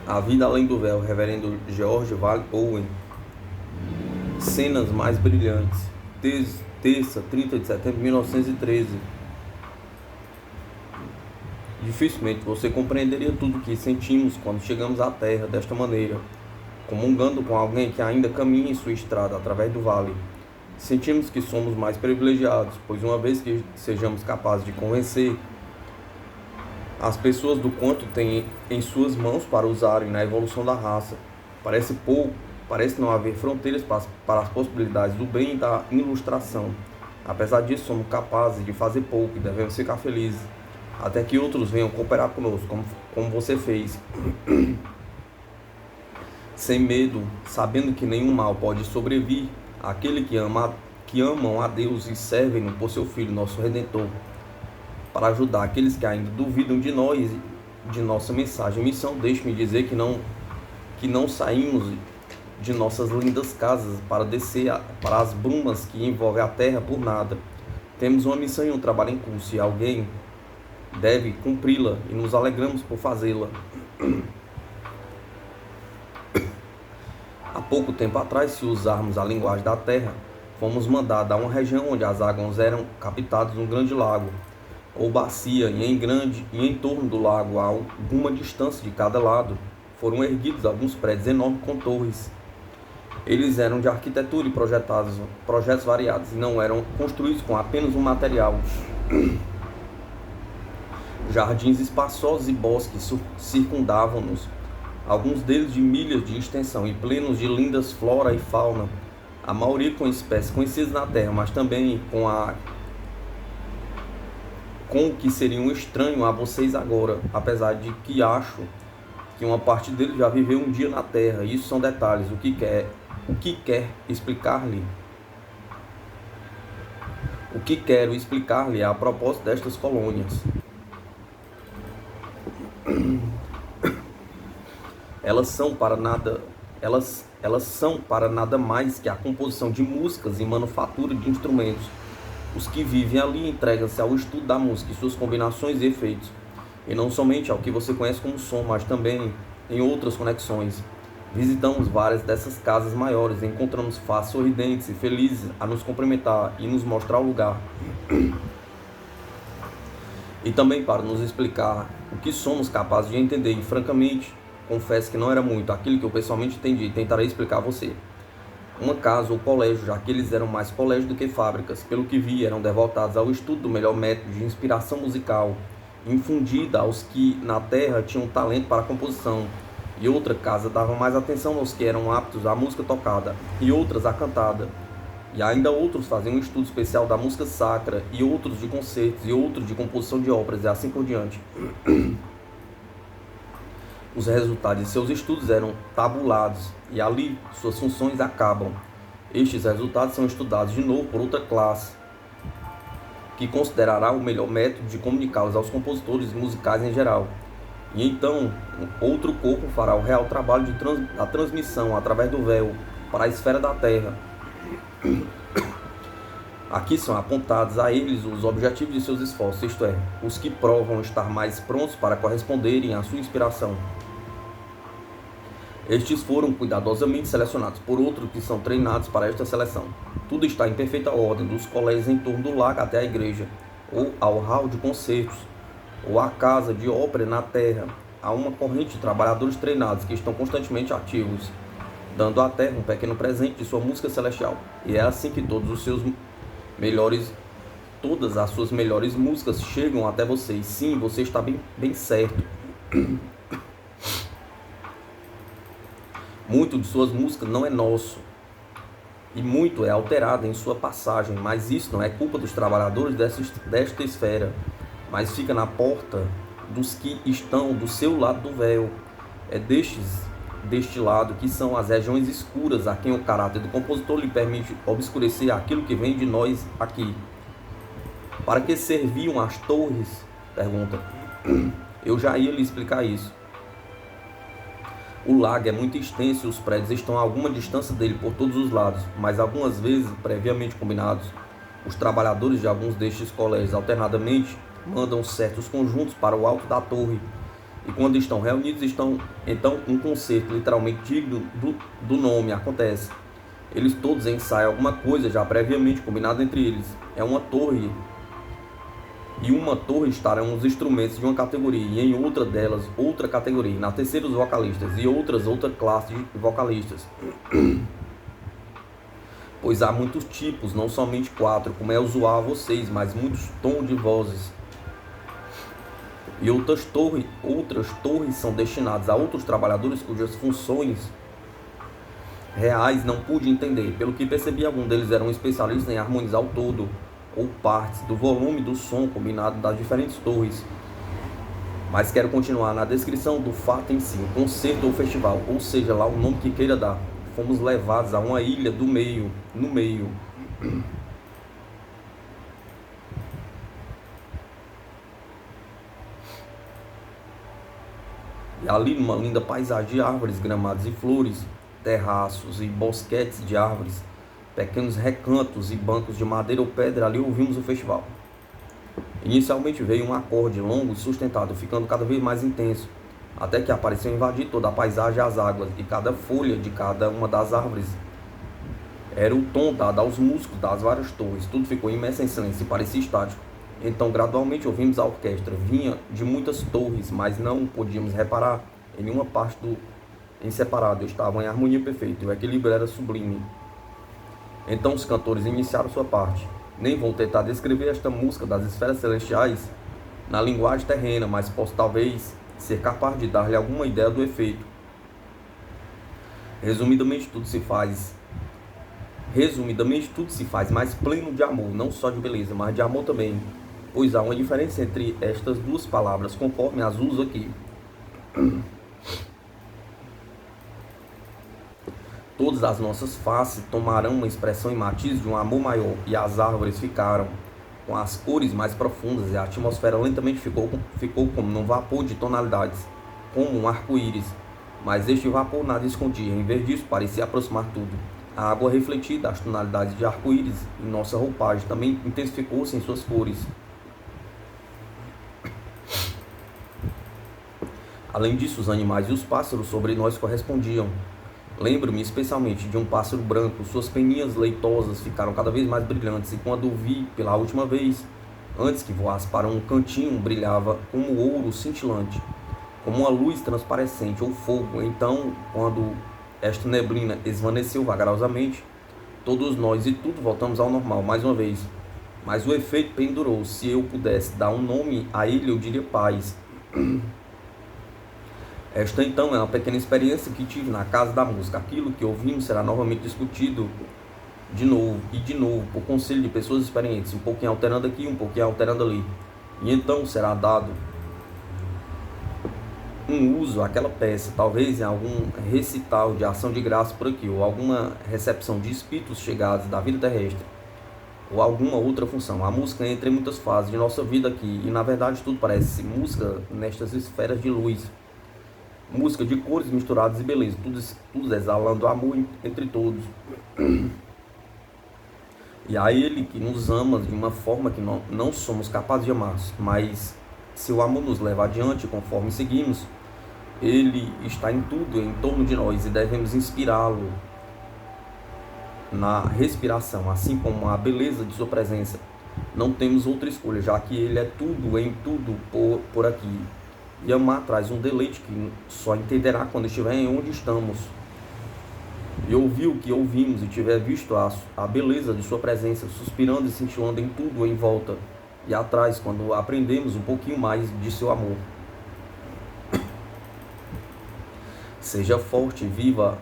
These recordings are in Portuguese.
A Vida Além do Véu, Reverendo George Vale Owen. Cenas mais brilhantes. Terça, 30 de setembro de 1913. Dificilmente você compreenderia tudo o que sentimos quando chegamos à Terra desta maneira, comungando com alguém que ainda caminha em sua estrada através do vale. Sentimos que somos mais privilegiados, pois uma vez que sejamos capazes de convencer as pessoas do quanto têm em suas mãos para usarem na evolução da raça, parece não haver fronteiras para as possibilidades do bem e da ilustração. Apesar disso, somos capazes de fazer pouco e devemos ficar felizes, até que outros venham cooperar conosco, como você fez, sem medo, sabendo que nenhum mal pode sobrevir àquele que amam a Deus e servem-no por seu Filho, nosso Redentor, para ajudar aqueles que ainda duvidam de nós e de nossa mensagem e missão. Deixe-me dizer que não saímos de nossas lindas casas para descer para as brumas que envolvem a terra por nada. Temos uma missão e um trabalho em curso, e alguém deve cumpri-la, e nos alegramos por fazê-la. Há pouco tempo atrás, se usarmos a linguagem da terra, fomos mandados a uma região onde as águas eram captadas num grande lago ou bacia, e em torno do lago, a alguma distância de cada lado, foram erguidos alguns prédios enormes com torres. Eles eram de arquitetura e projetos variados, e não eram construídos com apenas um material. Jardins espaçosos e bosques circundavam-nos, alguns deles de milhas de extensão e plenos de lindas flora e fauna, a maioria com espécies conhecidas na terra, mas também com o que seria um estranho a vocês agora, apesar de que acho que uma parte deles já viveu um dia na terra. Isso são detalhes. O que quero explicar-lhe é a propósito destas colônias. Elas são para nada mais que a composição de músicas e manufatura de instrumentos. Os que vivem ali entregam-se ao estudo da música e suas combinações e efeitos, e não somente ao que você conhece como som, mas também em outras conexões. Visitamos várias dessas casas maiores e encontramos faces sorridentes e felizes a nos cumprimentar e nos mostrar o lugar. E também para nos explicar o que somos capazes de entender, e francamente, confesso que não era muito aquilo que eu pessoalmente entendi, e tentarei explicar a você. Uma casa ou colégio, já que eles eram mais colégios do que fábricas, pelo que vi, eram devotados ao estudo do melhor método de inspiração musical, infundida aos que na terra tinham talento para a composição, e outra casa dava mais atenção aos que eram aptos à música tocada, e outras à cantada, e ainda outros faziam um estudo especial da música sacra, e outros de concertos, e outros de composição de óperas, e assim por diante. Os resultados de seus estudos eram tabulados, e ali suas funções acabam. Estes resultados são estudados de novo por outra classe, que considerará o melhor método de comunicá-los aos compositores musicais em geral. E então, outro corpo fará o real trabalho da transmissão através do véu para a esfera da Terra. Aqui são apontados a eles os objetivos de seus esforços, isto é, os que provam estar mais prontos para corresponderem à sua inspiração. Estes foram cuidadosamente selecionados por outros que são treinados para esta seleção. Tudo está em perfeita ordem, dos colégios em torno do lago até a igreja, ou ao hall de concertos, ou à casa de ópera na terra. Há uma corrente de trabalhadores treinados que estão constantemente ativos, dando à terra um pequeno presente de sua música celestial. E é assim que todas as suas melhores músicas chegam até vocês. Sim, você está bem certo. Muito de suas músicas não é nosso, e muito é alterado em sua passagem, mas isso não é culpa dos trabalhadores desta esfera, mas fica na porta dos que estão do seu lado do véu. É deste lado que são as regiões escuras, a quem o caráter do compositor lhe permite obscurecer aquilo que vem de nós aqui. Para que serviam as torres? Pergunta. Eu já ia lhe explicar isso. O lago é muito extenso e os prédios estão a alguma distância dele por todos os lados, mas algumas vezes, previamente combinados, os trabalhadores de alguns destes colégios alternadamente mandam certos conjuntos para o alto da torre, E quando estão reunidos, então um concerto literalmente digno do nome acontece. Eles todos ensaiam alguma coisa já previamente combinada entre eles. É uma torre, e uma torre estarão os instrumentos de uma categoria, e em outra delas outra categoria, na terceira os vocalistas, e outra classe de vocalistas. Pois há muitos tipos, não somente 4, como é usual a vocês, mas muitos tons de vozes. E outras torres são destinadas a outros trabalhadores cujas funções reais não pude entender. Pelo que percebi, algum deles eram especialistas em harmonizar o todo ou partes do volume do som combinado das diferentes torres. Mas quero continuar na descrição do fato em si, o concerto ou festival, ou seja lá o nome que queira dar. Fomos levados a uma ilha no meio. E ali, numa linda paisagem de árvores, gramados e flores, terraços e bosquetes de árvores, pequenos recantos e bancos de madeira ou pedra, ali ouvimos o festival. Inicialmente veio um acorde longo e sustentado, ficando cada vez mais intenso, até que apareceu invadir toda a paisagem e as águas, e cada folha de cada uma das árvores era o tom dado aos músicos das várias torres. Tudo ficou imerso em silêncio e parecia estático. Então, gradualmente, ouvimos a orquestra. Vinha de muitas torres, mas não podíamos reparar em nenhuma parte em separado. Estavam em harmonia perfeita e o equilíbrio era sublime. Então, os cantores iniciaram sua parte. Nem vou tentar descrever esta música das esferas celestiais na linguagem terrena, mas posso talvez ser capaz de dar-lhe alguma ideia do efeito. Resumidamente, tudo se faz mais pleno de amor, não só de beleza, mas de amor também, pois há uma diferença entre estas duas palavras, conforme as uso aqui. Todas as nossas faces tomarão uma expressão e matiz de um amor maior, e as árvores ficaram com as cores mais profundas, e a atmosfera lentamente ficou como num vapor de tonalidades, como um arco-íris, mas este vapor nada escondia, em vez disso parecia aproximar tudo. A água refletida as tonalidades de arco-íris em nossa roupagem também intensificou-se em suas cores. Além disso, os animais e os pássaros sobre nós correspondiam. Lembro-me especialmente de um pássaro branco. Suas peninhas leitosas ficaram cada vez mais brilhantes, e quando o vi pela última vez, antes que voasse para um cantinho, brilhava como ouro cintilante, como uma luz transparecente ou fogo. Então, quando esta neblina esvaneceu vagarosamente, todos nós e tudo voltamos ao normal mais uma vez. Mas o efeito pendurou. Se eu pudesse dar um nome a ele, eu diria paz. Esta então é uma pequena experiência que tive na Casa da Música. Aquilo que ouvimos será novamente discutido de novo por conselho de pessoas experientes, um pouquinho alterando aqui, um pouquinho alterando ali. E então será dado um uso àquela peça, talvez em algum recital de ação de graça por aqui, ou alguma recepção de espíritos chegados da vida terrestre, ou alguma outra função. A música entra em muitas fases de nossa vida aqui, e na verdade tudo parece música nestas esferas de luz. Música de cores misturadas e beleza, tudo exalando amor entre todos. E a Ele que nos ama de uma forma que não somos capazes de amar, mas se o amor nos leva adiante conforme seguimos, Ele está em tudo, em torno de nós, e devemos inspirá-lo na respiração, assim como a beleza de sua presença. Não temos outra escolha, já que Ele é tudo, em tudo, por aqui. E amar traz um deleite que só entenderá quando estiver em onde estamos, e ouvir o que ouvimos, e tiver visto a beleza de sua presença, suspirando e cintilando em tudo em volta e atrás, quando aprendemos um pouquinho mais de seu amor. Seja forte, viva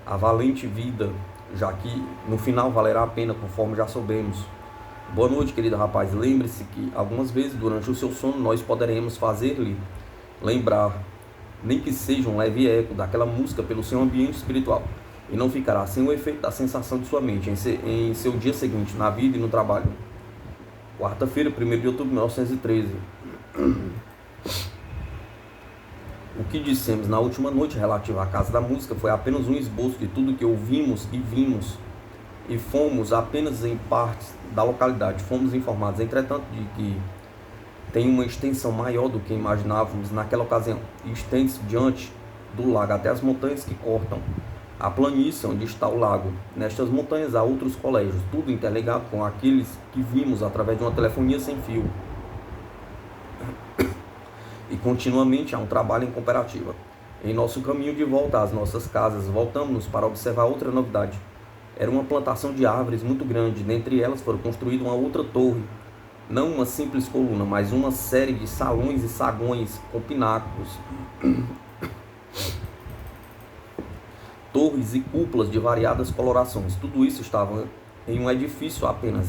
a valente vida, já que no final valerá a pena, conforme já soubemos. Boa noite, querido rapaz. Lembre-se que algumas vezes durante o seu sono nós poderemos fazer-lhe lembrar, nem que seja um leve eco daquela música pelo seu ambiente espiritual, e não ficará sem o efeito da sensação de sua mente em seu dia seguinte, na vida e no trabalho. Quarta-feira, 1º de outubro de 1913. O que dissemos na última noite relativo à Casa da Música foi apenas um esboço de tudo que ouvimos e vimos, e fomos apenas em partes da localidade. Fomos informados, entretanto, de que tem uma extensão maior do que imaginávamos naquela ocasião, e estende-se diante do lago até as montanhas que cortam a planície onde está o lago. Nestas montanhas há outros colégios, tudo interligado com aqueles que vimos através de uma telefonia sem fio. E continuamente há um trabalho em cooperativa. Em nosso caminho de volta às nossas casas, voltamos-nos para observar outra novidade. Era uma plantação de árvores muito grande, dentre elas foram construída uma outra torre, não uma simples coluna, mas uma série de salões e saguões com pináculos, torres e cúpulas de variadas colorações. Tudo isso estava em um edifício apenas,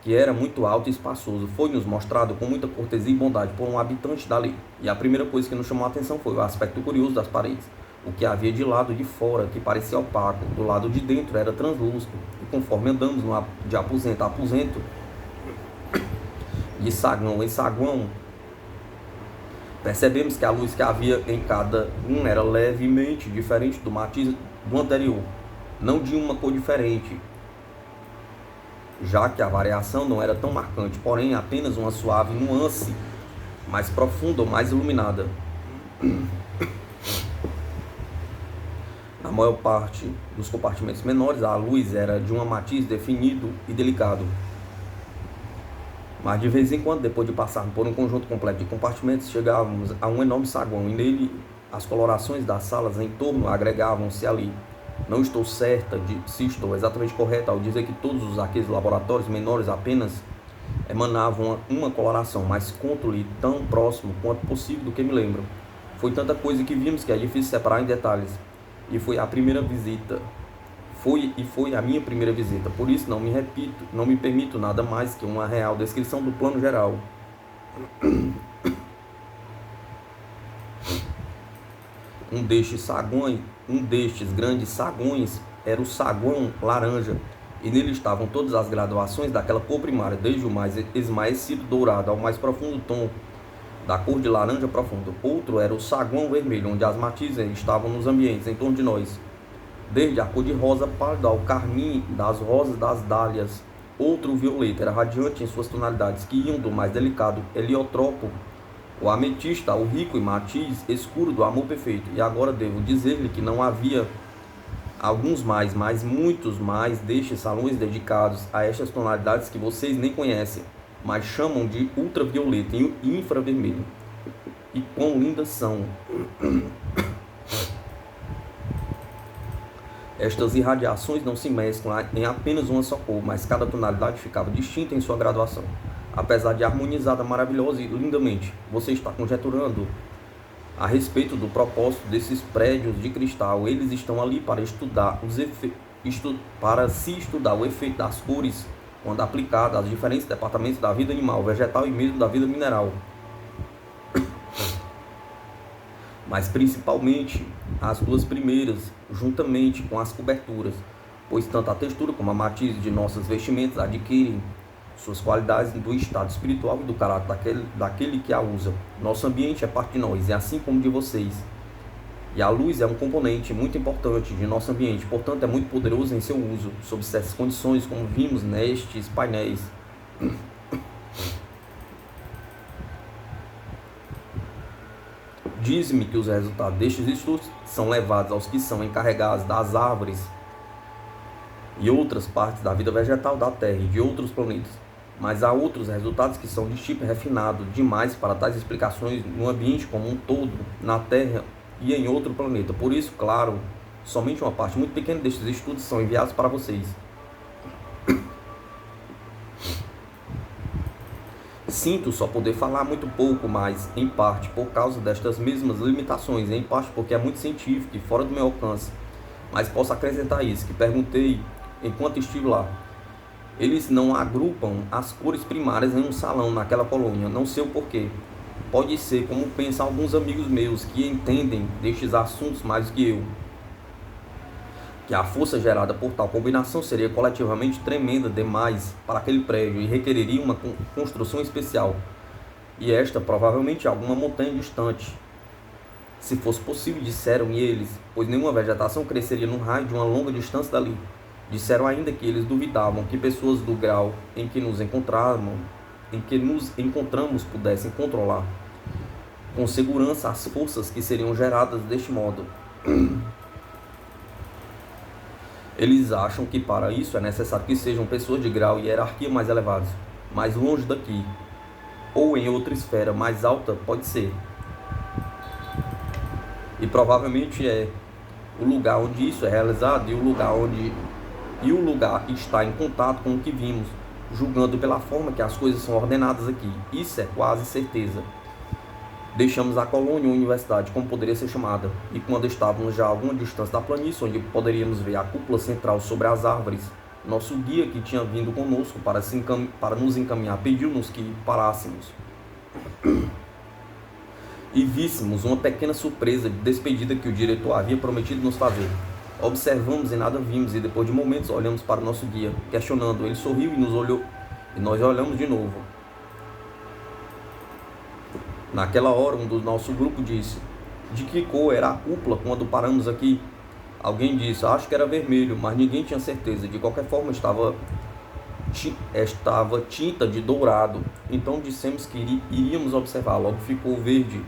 que era muito alto e espaçoso. Foi-nos mostrado com muita cortesia e bondade por um habitante dali. E a primeira coisa que nos chamou a atenção foi o aspecto curioso das paredes. O que havia de lado de fora, que parecia opaco, do lado de dentro era translúcido. E conforme andamos de aposento a aposento, de saguão em saguão, percebemos que a luz que havia em cada um era levemente diferente do matiz do anterior, não de uma cor diferente, já que a variação não era tão marcante, porém apenas uma suave nuance mais profunda ou mais iluminada. Na maior parte dos compartimentos menores, a luz era de um matiz definido e delicado. Mas de vez em quando, depois de passar por um conjunto completo de compartimentos, chegávamos a um enorme saguão e nele as colorações das salas em torno agregavam-se ali. Não estou certa de se estou exatamente correta ao dizer que todos aqueles laboratórios menores apenas emanavam uma coloração, mas conto-lhe tão próximo quanto possível do que me lembro. Foi tanta coisa que vimos que é difícil separar em detalhes. E foi a primeira visita. Foi a minha primeira visita, por isso não me permito nada mais que uma real descrição do plano geral. Um destes grandes saguões era o saguão laranja, e nele estavam todas as graduações daquela cor primária, desde o mais esmaecido dourado ao mais profundo tom da cor de laranja profundo. Outro era o saguão vermelho, onde as matizes estavam nos ambientes em torno de nós, desde a cor de rosa pálida ao carmim das rosas das dálias. Outro violeta era radiante em suas tonalidades, que iam do mais delicado heliotropo, o ametista, ao rico e matiz escuro do amor perfeito. E agora devo dizer-lhe que não havia alguns mais, mas muitos mais destes salões dedicados a estas tonalidades que vocês nem conhecem, mas chamam de ultravioleta e infravermelho. E quão lindas são! Estas irradiações não se mesclam em apenas uma só cor, mas cada tonalidade ficava distinta em sua graduação, apesar de harmonizada maravilhosa e lindamente. Você está conjecturando a respeito do propósito desses prédios de cristal. Eles estão ali para estudar para se estudar o efeito das cores quando aplicada aos diferentes departamentos da vida animal, vegetal e mesmo da vida mineral, mas principalmente as duas primeiras, juntamente com as coberturas, pois tanto a textura como a matiz de nossas vestimentas adquirem suas qualidades do estado espiritual e do caráter daquele que a usa. Nosso ambiente é parte de nós, e assim como de vocês. E a luz é um componente muito importante de nosso ambiente, portanto é muito poderoso em seu uso, sob certas condições, como vimos nestes painéis. Diz-me que os resultados destes estudos são levados aos que são encarregados das árvores e outras partes da vida vegetal da Terra e de outros planetas. Mas há outros resultados que são de tipo refinado demais para tais explicações no ambiente como um todo, na Terra e em outro planeta. Por isso, claro, somente uma parte muito pequena destes estudos são enviados para vocês. Sinto só poder falar muito pouco, mas em parte por causa destas mesmas limitações, em parte porque é muito científico e fora do meu alcance. Mas posso acrescentar isso, que perguntei enquanto estive lá. Eles não agrupam as cores primárias em um salão naquela colônia, não sei o porquê. Pode ser como pensam alguns amigos meus que entendem destes assuntos mais do que eu, que a força gerada por tal combinação seria coletivamente tremenda demais para aquele prédio e requereria uma construção especial, e esta provavelmente alguma montanha distante. Se fosse possível, disseram eles, pois nenhuma vegetação cresceria num raio de uma longa distância dali. Disseram ainda que eles duvidavam que pessoas do grau em que nos encontrávamos em que nos encontramos pudessem controlar com segurança as forças que seriam geradas deste modo. Eles acham que para isso é necessário que sejam pessoas de grau e hierarquia mais elevados, mais longe daqui, ou em outra esfera mais alta, pode ser. E provavelmente é o lugar onde isso é realizado e o lugar está em contato com o que vimos, julgando pela forma que as coisas são ordenadas aqui. Isso é quase certeza. Deixamos a colônia ou universidade, como poderia ser chamada, e quando estávamos já a alguma distância da planície, onde poderíamos ver a cúpula central sobre as árvores, nosso guia que tinha vindo conosco para nos encaminhar pediu-nos que parássemos e víssemos uma pequena surpresa de despedida que o diretor havia prometido nos fazer. Observamos e nada vimos, e depois de momentos olhamos para o nosso guia, questionando. Ele sorriu e nos olhou, e nós olhamos de novo. Naquela hora, um do nosso grupo disse: de que cor era a cúpula quando paramos aqui? Alguém disse: acho que era vermelho, mas ninguém tinha certeza. De qualquer forma, estava tinta de dourado. Então dissemos que iríamos observar. Logo ficou verde,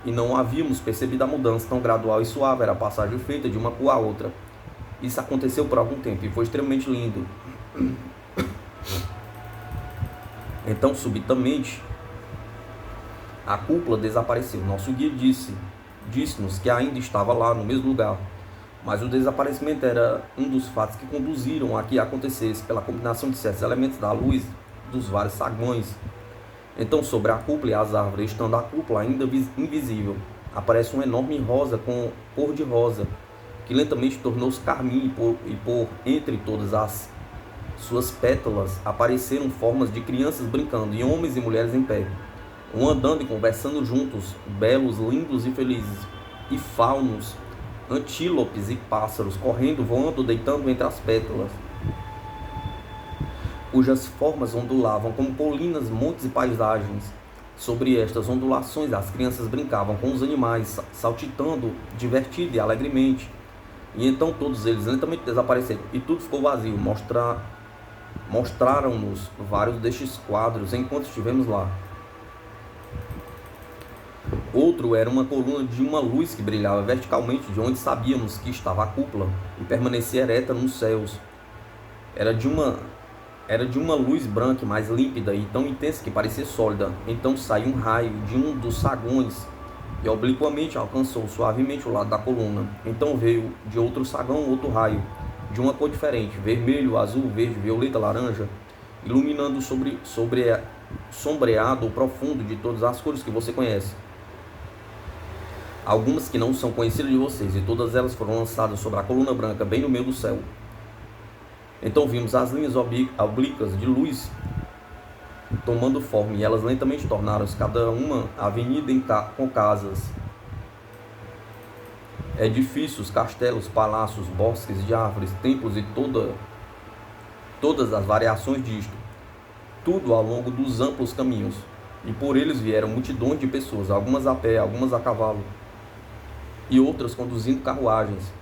e não havíamos percebido a mudança tão gradual e suave. Era a passagem feita de uma cor a outra. Isso aconteceu por algum tempo e foi extremamente lindo. Então, subitamente, a cúpula desapareceu. Nosso guia disse-nos que ainda estava lá, no mesmo lugar. Mas o desaparecimento era um dos fatos que conduziram a que acontecesse, pela combinação de certos elementos da luz dos vários saguões. Então, sobre a cúpula e as árvores, estando a cúpula ainda invisível, aparece um enorme rosa com cor de rosa, que lentamente tornou-se carmim, e por entre todas as suas pétalas apareceram formas de crianças brincando, e homens e mulheres em pé, andando e conversando juntos, belos, lindos e felizes, e faunos, antílopes e pássaros, correndo, voando, deitando entre as pétalas, cujas formas ondulavam como colinas, montes e paisagens. Sobre estas ondulações, as crianças brincavam com os animais, saltitando divertida e alegremente. E então todos eles lentamente desapareceram, e tudo ficou vazio. Mostraram-nos vários destes quadros enquanto estivemos lá. Outro era uma coluna de uma luz que brilhava verticalmente de onde sabíamos que estava a cúpula, e permanecia ereta nos céus. Era de uma luz branca e mais límpida e tão intensa que parecia sólida. Então saiu um raio de um dos saguões e obliquamente alcançou suavemente o lado da coluna. Então veio de outro sagão outro raio, de uma cor diferente, vermelho, azul, verde, violeta, laranja, iluminando sombreado o profundo de todas as cores que você conhece. Algumas que não são conhecidas de vocês, e todas elas foram lançadas sobre a coluna branca, bem no meio do céu. Então vimos as linhas oblíquas de luz tomando forma, e elas lentamente tornaram-se cada uma avenida com casas, edifícios, castelos, palácios, bosques de árvores, templos e todas as variações disto, tudo ao longo dos amplos caminhos. E por eles vieram multidões de pessoas, algumas a pé, algumas a cavalo, e outras conduzindo carruagens.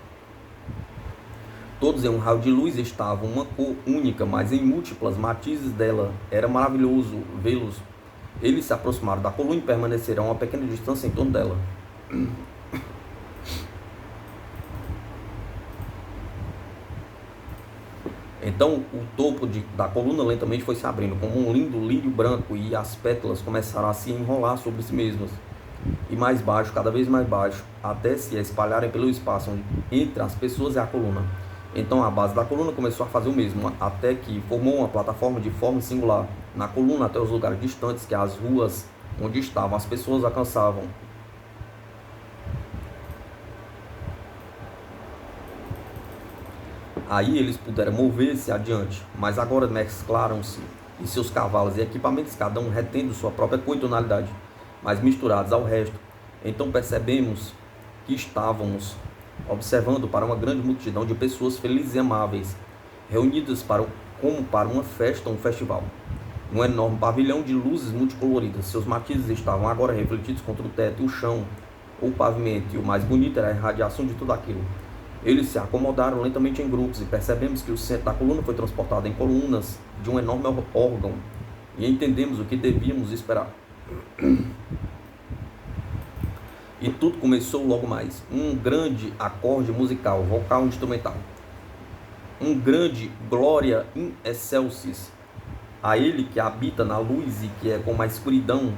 Todos em um raio de luz estavam uma cor única, mas em múltiplas matizes dela. Era maravilhoso vê-los. Eles se aproximaram da coluna e permaneceram a uma pequena distância em torno dela. Então o topo da coluna lentamente foi se abrindo como um lindo lírio branco, e as pétalas começaram a se enrolar sobre si mesmas, e mais baixo, cada vez mais baixo, até se espalharem pelo espaço entre as pessoas e a coluna. Então a base da coluna começou a fazer o mesmo, até que formou uma plataforma de forma singular na coluna até os lugares distantes que as ruas onde estavam as pessoas alcançavam. Aí eles puderam mover-se adiante, mas agora mesclaram-se, e seus cavalos e equipamentos, cada um retendo sua própria cor e tonalidade, mas misturados ao resto. Então percebemos que estávamos observando para uma grande multidão de pessoas felizes e amáveis, reunidas como para uma festa ou um festival. Um enorme pavilhão de luzes multicoloridas. Seus matizes estavam agora refletidos contra o teto e o chão, ou o pavimento, e o mais bonito era a irradiação de tudo aquilo. Eles se acomodaram lentamente em grupos, e percebemos que o centro da coluna foi transportado em colunas de um enorme órgão, e entendemos o que devíamos esperar. E tudo começou logo mais. Um grande acorde musical, vocal instrumental. Um grande glória in excelsis. A ele que habita na luz e que é como a escuridão.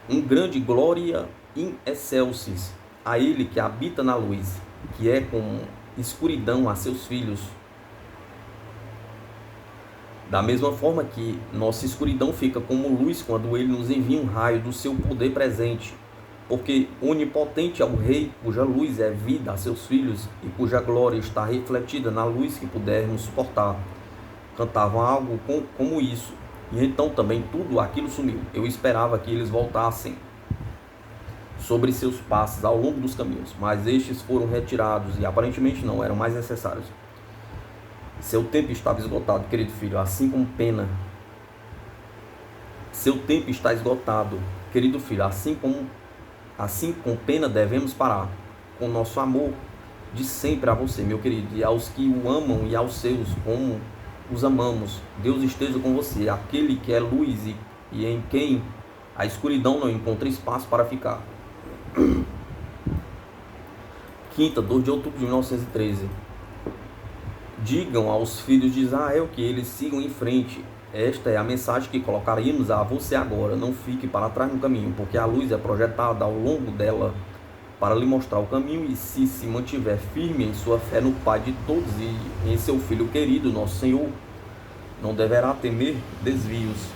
Um grande glória in excelsis. A ele que habita na luz, que é como escuridão a seus filhos. Da mesma forma que nossa escuridão fica como luz quando ele nos envia um raio do seu poder presente. Porque onipotente é o Rei, cuja luz é vida a seus filhos e cuja glória está refletida na luz que pudermos suportar. Cantavam algo como isso, e então também tudo aquilo sumiu. Eu esperava que eles voltassem sobre seus passos ao longo dos caminhos, mas estes foram retirados e aparentemente não eram mais necessários. Seu tempo estava esgotado, querido filho, assim como pena. Seu tempo está esgotado, querido filho, assim com pena devemos parar, com nosso amor de sempre a você, meu querido, e aos que o amam e aos seus, como os amamos. Deus esteja com você, aquele que é luz e em quem a escuridão não encontra espaço para ficar. Quinta, 2 de outubro de 1913. Digam aos filhos de Israel que eles sigam em frente. Esta é a mensagem que colocaríamos a você agora. Não fique para trás no caminho, porque a luz é projetada ao longo dela para lhe mostrar o caminho, e se mantiver firme em sua fé no Pai de todos e em seu Filho querido, nosso Senhor, não deverá temer desvios.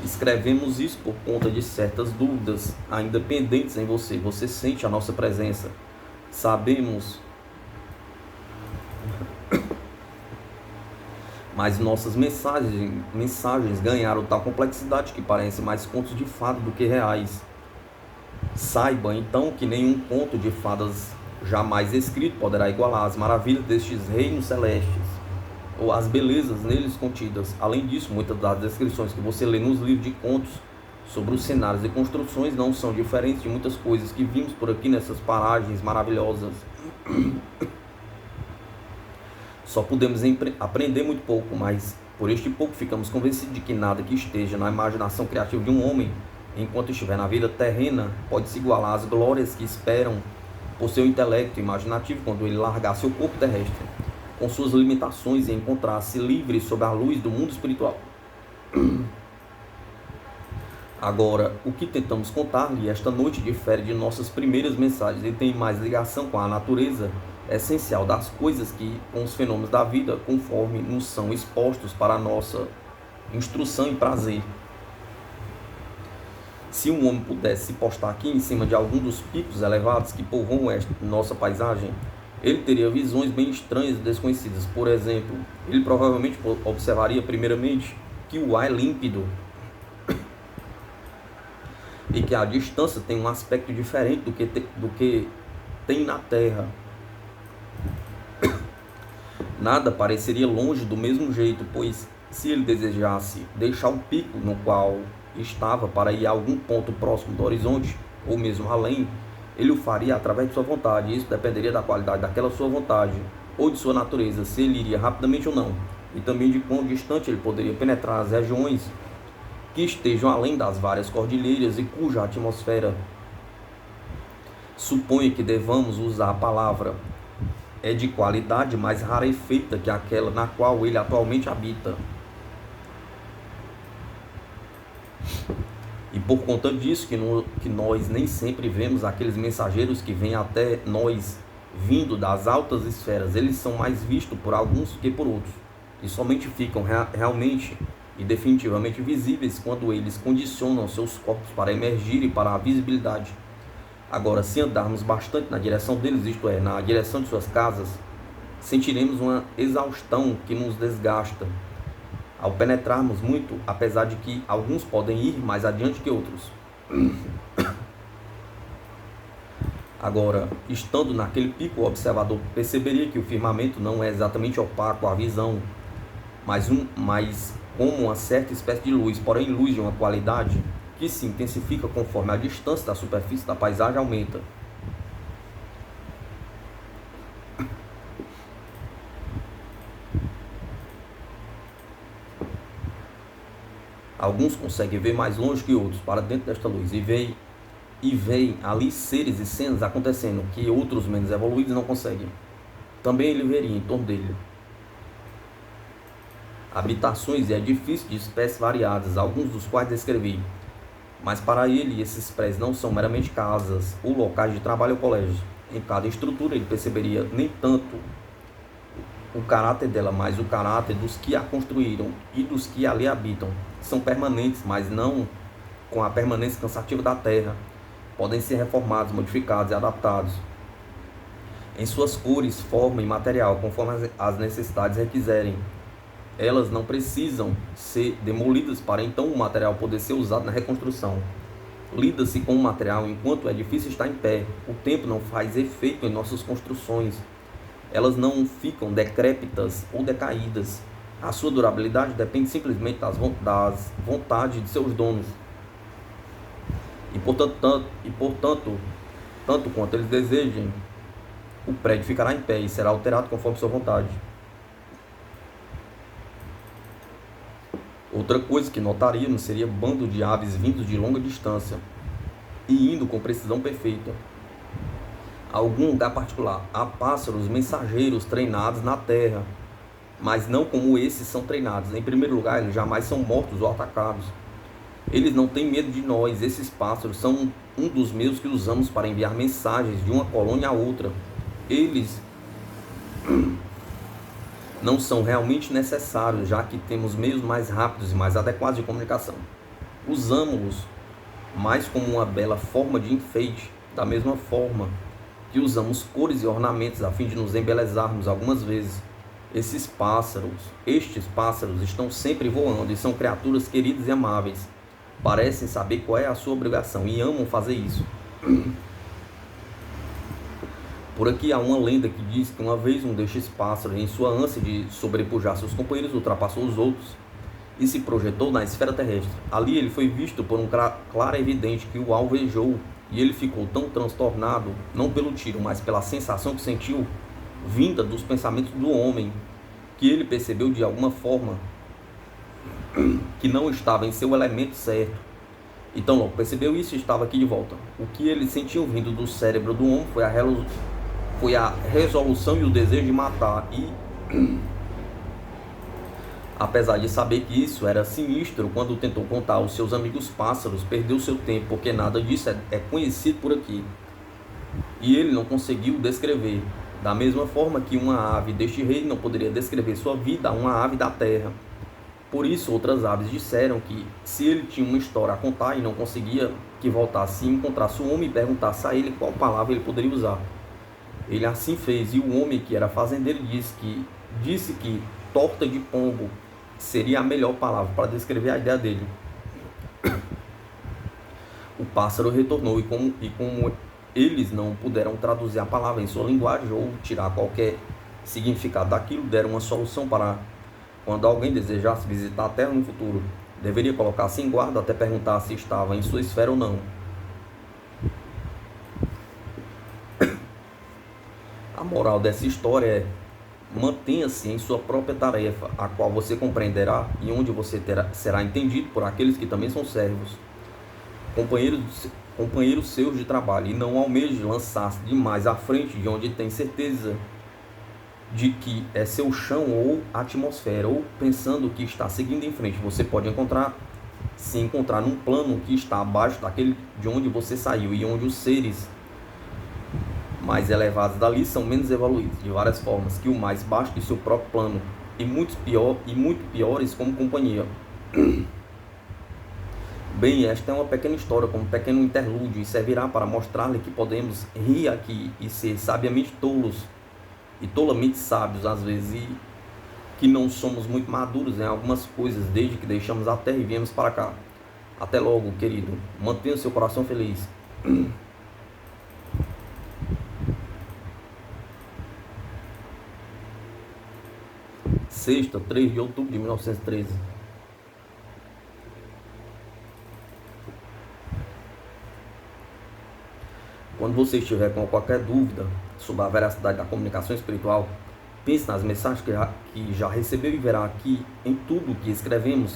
Escrevemos isso por conta de certas dúvidas ainda pendentes em você. Você sente a nossa presença. Sabemos, mas nossas mensagens ganharam tal complexidade que parecem mais contos de fada do que reais. Saiba então que nenhum conto de fadas jamais escrito poderá igualar as maravilhas destes reinos celestes, ou as belezas neles contidas. Além disso, muitas das descrições que você lê nos livros de contos sobre os cenários e construções não são diferentes de muitas coisas que vimos por aqui nessas paragens maravilhosas. Só podemos aprender muito pouco, mas por este pouco ficamos convencidos de que nada que esteja na imaginação criativa de um homem, enquanto estiver na vida terrena, pode se igualar às glórias que esperam por seu intelecto imaginativo quando ele largar seu corpo terrestre, com suas limitações, e encontrar-se livre sob a luz do mundo espiritual. Agora, o que tentamos contar-lhe esta noite difere de nossas primeiras mensagens e tem mais ligação com a natureza essencial das coisas que com os fenômenos da vida, conforme nos são expostos para a nossa instrução e prazer. Se um homem pudesse se postar aqui em cima de algum dos picos elevados que povoam esta nossa paisagem, ele teria visões bem estranhas e desconhecidas. Por exemplo, ele provavelmente observaria primeiramente que o ar é límpido e que a distância tem um aspecto diferente do que tem na Terra. Nada pareceria longe do mesmo jeito, pois se ele desejasse deixar o pico no qual estava para ir a algum ponto próximo do horizonte, ou mesmo além, ele o faria através de sua vontade. Isso dependeria da qualidade daquela sua vontade, ou de sua natureza, se ele iria rapidamente ou não, e também de quão distante ele poderia penetrar as regiões que estejam além das várias cordilheiras e cuja atmosfera suponha que devamos usar a palavra é de qualidade mais rarefeita que aquela na qual ele atualmente habita. E por conta disso que nós nem sempre vemos aqueles mensageiros que vêm até nós vindo das altas esferas. Eles são mais vistos por alguns que por outros, e somente ficam realmente e definitivamente visíveis quando eles condicionam seus corpos para emergirem para a visibilidade. Agora, se andarmos bastante na direção deles, isto é, na direção de suas casas, sentiremos uma exaustão que nos desgasta ao penetrarmos muito, apesar de que alguns podem ir mais adiante que outros. Agora, estando naquele pico, o observador perceberia que o firmamento não é exatamente opaco à visão, mas como uma certa espécie de luz, porém luz de uma qualidade que se intensifica conforme a distância da superfície da paisagem aumenta. Alguns conseguem ver mais longe que outros, para dentro desta luz, e veem ali seres e cenas acontecendo que outros menos evoluídos não conseguem. Também ele veria em torno dele habitações e edifícios de espécies variadas, alguns dos quais descrevi. Mas para ele, esses prédios não são meramente casas ou locais de trabalho ou colégio. Em cada estrutura ele perceberia nem tanto o caráter dela, mas o caráter dos que a construíram e dos que ali habitam. São permanentes, mas não com a permanência cansativa da terra. Podem ser reformados, modificados e adaptados em suas cores, forma e material, conforme as necessidades requiserem. Elas não precisam ser demolidas para então o material poder ser usado na reconstrução. Lida-se com o material enquanto o edifício está em pé. O tempo não faz efeito em nossas construções. Elas não ficam decrépitas ou decaídas. A sua durabilidade depende simplesmente das vontades de seus donos. E portanto, tanto quanto eles desejem, o prédio ficará em pé e será alterado conforme sua vontade. Outra coisa que notaríamos seria bando de aves vindos de longa distância e indo com precisão perfeita a algum lugar particular. Há pássaros mensageiros treinados na terra, mas não como esses são treinados. Em primeiro lugar, eles jamais são mortos ou atacados. Eles não têm medo de nós. Esses pássaros são um dos meios que usamos para enviar mensagens de uma colônia a outra. Eles não são realmente necessários, já que temos meios mais rápidos e mais adequados de comunicação. Usamos-los mais como uma bela forma de enfeite, da mesma forma que usamos cores e ornamentos a fim de nos embelezarmos algumas vezes. Estes pássaros estão sempre voando e são criaturas queridas e amáveis. Parecem saber qual é a sua obrigação e amam fazer isso. Por aqui há uma lenda que diz que uma vez um destes pássaros, em sua ânsia de sobrepujar seus companheiros, ultrapassou os outros e se projetou na esfera terrestre. Ali ele foi visto por um claro-evidente que o alvejou, e ele ficou tão transtornado, não pelo tiro, mas pela sensação que sentiu, vinda dos pensamentos do homem, que ele percebeu de alguma forma que não estava em seu elemento certo. Então logo percebeu isso e estava aqui de volta. O que ele sentiu vindo do cérebro do homem foi a resolução e o desejo de matar, e apesar de saber que isso era sinistro, quando tentou contar aos seus amigos pássaros, perdeu seu tempo, porque nada disso é conhecido por aqui, e ele não conseguiu descrever. Da mesma forma que uma ave deste reino não poderia descrever sua vida a uma ave da terra. Por isso outras aves disseram que se ele tinha uma história a contar e não conseguia que voltasse e encontrasse o homem e perguntasse a ele qual palavra ele poderia usar. Ele assim fez, e o homem, que era fazendeiro, disse que torta de pombo seria a melhor palavra para descrever a ideia dele. O pássaro retornou, e como eles não puderam traduzir a palavra em sua linguagem ou tirar qualquer significado daquilo, deram uma solução para quando alguém desejasse visitar a Terra no futuro. Deveria colocar-se em guarda até perguntar se estava em sua esfera ou não. A moral dessa história é: mantenha-se em sua própria tarefa, a qual você compreenderá e onde você será entendido por aqueles que também são servos, companheiros seus de trabalho, e não almeje lançar-se demais à frente de onde tem certeza de que é seu chão ou atmosfera, ou pensando que está seguindo em frente. Você pode se encontrar num plano que está abaixo daquele de onde você saiu, e onde os seres mais elevados dali são menos evoluídos, de várias formas, que o mais baixo de seu próprio plano, e muito piores como companhia. Bem, esta é uma pequena história, como um pequeno interlúdio, e servirá para mostrar-lhe que podemos rir aqui e ser sabiamente tolos, e tolamente sábios às vezes, e que não somos muito maduros em algumas coisas desde que deixamos a terra e viemos para cá. Até logo, querido. Mantenha seu coração feliz. Sexta, 3 de outubro de 1913. Quando você estiver com qualquer dúvida sobre a veracidade da comunicação espiritual, pense nas mensagens que já recebeu e verá que em tudo que escrevemos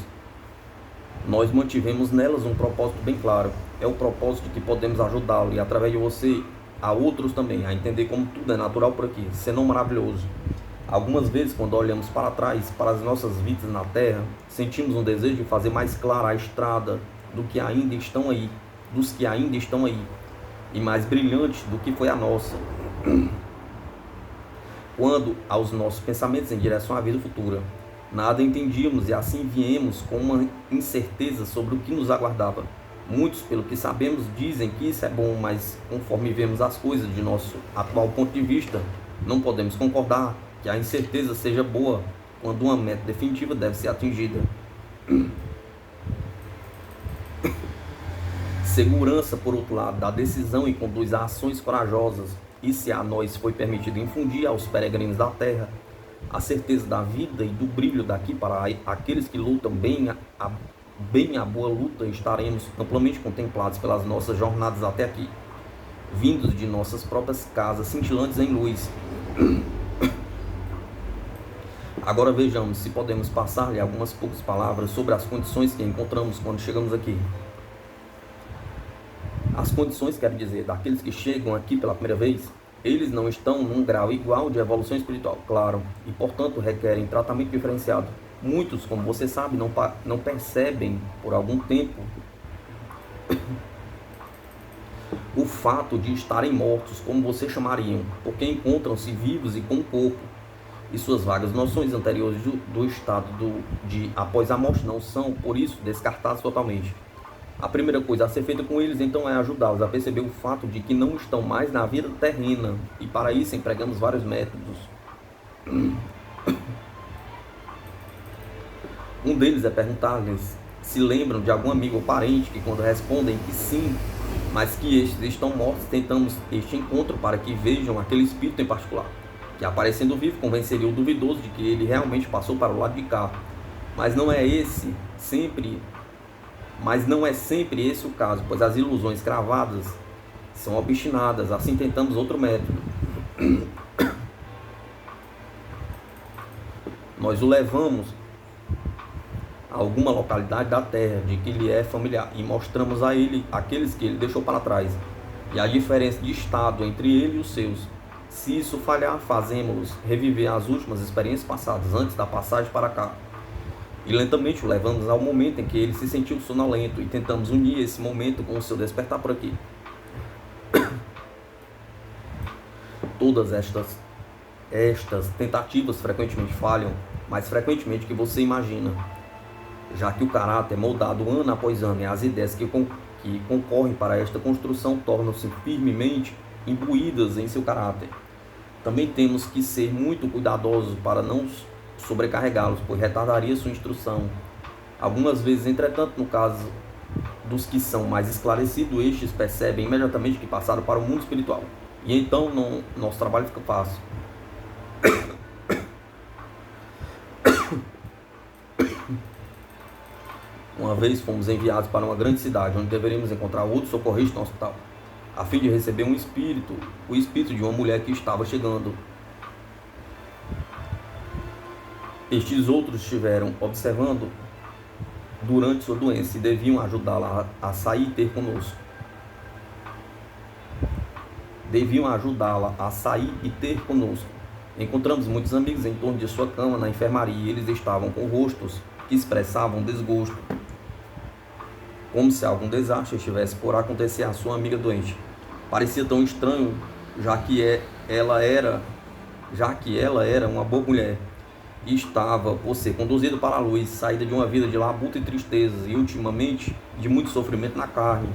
Nós mantivemos nelas um propósito bem claro. É o propósito de que podemos ajudá-lo e, através de você, a outros também, a entender como tudo é natural por aqui, sendo maravilhoso. Algumas vezes, quando olhamos para trás, para as nossas vidas na Terra, sentimos um desejo de fazer mais clara a estrada do que ainda estão aí, dos que ainda estão aí, e mais brilhante do que foi a nossa, quando aos nossos pensamentos em direção à vida futura. Nada entendíamos e assim viemos com uma incerteza sobre o que nos aguardava. Muitos, pelo que sabemos, dizem que isso é bom, mas conforme vemos as coisas de nosso atual ponto de vista, não podemos concordar que a incerteza seja boa quando uma meta definitiva deve ser atingida. Segurança, por outro lado, dá decisão e conduz a ações corajosas, e se a nós foi permitido infundir aos peregrinos da terra a certeza da vida e do brilho daqui para aqueles que lutam bem a boa luta, estaremos amplamente contemplados pelas nossas jornadas até aqui, vindos de nossas próprias casas cintilantes em luz. Agora vejamos se podemos passar-lhe algumas poucas palavras sobre as condições que encontramos quando chegamos aqui. As condições, quero dizer, daqueles que chegam aqui pela primeira vez, eles não estão num grau igual de evolução espiritual, claro, e portanto requerem tratamento diferenciado. Muitos, como você sabe, não percebem por algum tempo o fato de estarem mortos, como você chamariam, porque encontram-se vivos e com o corpo, e suas vagas noções anteriores do estado de após a morte não são, por isso, descartadas totalmente. A primeira coisa a ser feita com eles, então, é ajudá-los a perceber o fato de que não estão mais na vida terrena, e para isso empregamos vários métodos. Um deles é perguntar-lhes se lembram de algum amigo ou parente que, quando respondem que sim, mas que estes estão mortos, tentamos este encontro para que vejam aquele espírito em particular, que, aparecendo vivo, convenceria o duvidoso de que ele realmente passou para o lado de cá. Mas não é sempre esse o caso, pois as ilusões cravadas são obstinadas. Assim tentamos outro método. Nós o levamos a alguma localidade da terra de que lhe é familiar e mostramos a ele aqueles que ele deixou para trás e a diferença de estado entre ele e os seus. Se isso falhar, fazemos-los reviver as últimas experiências passadas antes da passagem para cá. E lentamente o levamos ao momento em que ele se sentiu sonolento e tentamos unir esse momento com o seu despertar por aqui. Todas estas tentativas frequentemente falham, mais frequentemente que você imagina, já que o caráter é moldado ano após ano e as ideias que concorrem para esta construção tornam-se firmemente imbuídas em seu caráter. Também temos que ser muito cuidadosos para não sobrecarregá-los, pois retardaria sua instrução. Algumas vezes, entretanto, no caso dos que são mais esclarecidos, estes percebem imediatamente que passaram para o mundo espiritual. E então nosso trabalho fica fácil. Uma vez fomos enviados para uma grande cidade, onde deveríamos encontrar outro socorrista no hospital, a fim de receber o espírito de uma mulher que estava chegando. Estes outros estiveram observando durante sua doença e deviam ajudá-la a sair e ter conosco. Encontramos muitos amigos em torno de sua cama na enfermaria e eles estavam com rostos que expressavam desgosto, como se algum desastre estivesse por acontecer à sua amiga doente. Parecia tão estranho, já que ela era uma boa mulher e estava por ser conduzida para a luz, saída de uma vida de labuta e tristezas e ultimamente de muito sofrimento na carne.